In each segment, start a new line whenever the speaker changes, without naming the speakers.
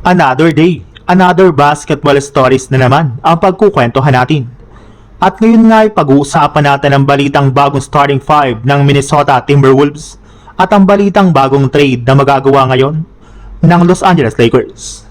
Another day, another basketball stories na naman ang pagkukwentuhan natin. At ngayon nga ay pag-uusapan natin ang balitang bagong starting five ng Minnesota Timberwolves at ang balitang bagong trade na magagawa ngayon ng Los Angeles Lakers.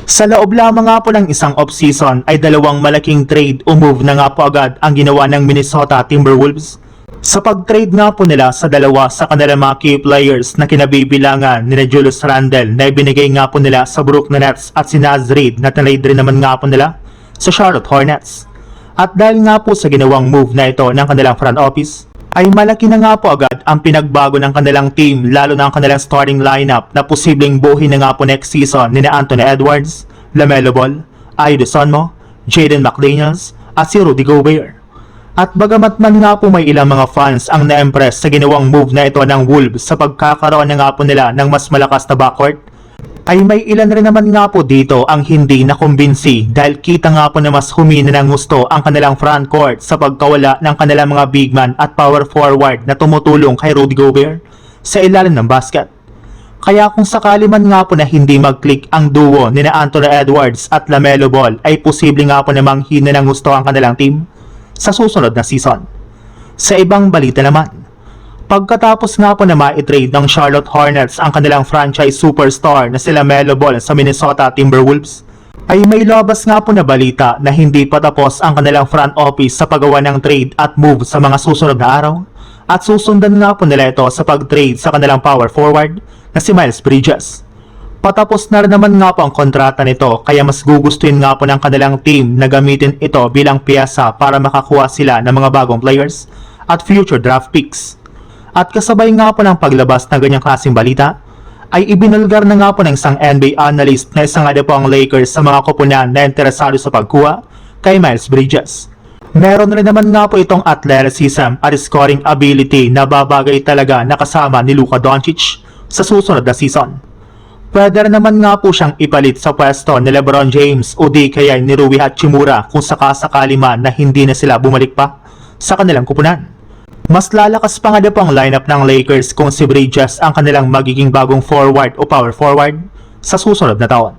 Sa loob lamang nga po ng isang off-season ay dalawang malaking trade o move na nga po agad ang ginawa ng Minnesota Timberwolves sa pag-trade nga po nila sa dalawa sa kanilang mga key players na kinabibilangan ni Julius Randle na ibinigay nga po nila sa Brooklyn Nets at si Naz Reid na tinrade rin naman nga po nila sa Charlotte Hornets. At dahil nga po sa ginawang move na ito ng kanilang front office, ay malaki na nga po agad ang pinagbago ng kanilang team lalo na ang kanilang starting lineup na posibleng buhin na nga po next season ni Anthony Edwards, LaMelo Ball, Ayo Dosunmu, Jaden McDaniels at si Rudy Gobert. At bagamat man nga po may ilang mga fans ang na-impress sa ginawang move na ito ng Wolves sa pagkakaroon na nga po nila ng mas malakas na backcourt, ay may ilan rin naman nga po dito ang hindi nakumbinsi dahil kita nga po na mas humina ng gusto ang kanilang frontcourt sa pagkawala ng kanilang mga big man at power forward na tumutulong kay Rudy Gobert sa ilalim ng basket. Kaya kung sakali man nga po na hindi mag-click ang duo ni Anthony Edwards at LaMelo Ball ay posible nga po namang hina ng gusto ang kanilang team sa susunod na season. Sa ibang balita naman, pagkatapos nga po na ma-trade ng Charlotte Hornets ang kanilang franchise superstar na sila LaMelo Ball sa Minnesota Timberwolves, ay may labas nga po na balita na hindi pa tapos ang kanilang front office sa paggawa ng trade at move sa mga susunod na araw at susundan nga po nila ito sa pag-trade sa kanilang power forward na si Miles Bridges. Patapos na rin naman nga po ang kontrata nito kaya mas gugustuhin nga po ng kanilang team na gamitin ito bilang piyesa para makakuha sila ng mga bagong players at future draft picks. At kasabay nga po ng paglabas ng ganyang klaseng balita, ay ibinulgar na nga po ng isang NBA analyst na isang po ang Lakers sa mga koponan na interesado sa pagkuha kay Miles Bridges. Meron rin naman nga po itong athleticism at scoring ability na babagay talaga na kasama ni Luka Doncic sa susunod na season. Pwede rin naman nga po siyang ipalit sa pwesto ni LeBron James o di kaya ni Rui Hachimura kung sakasakali man na hindi na sila bumalik pa sa kanilang kupunan. Mas lalakas pa nga po ang lineup ng Lakers kung si Bridges ang kanilang magiging bagong forward o power forward sa susunod na taon.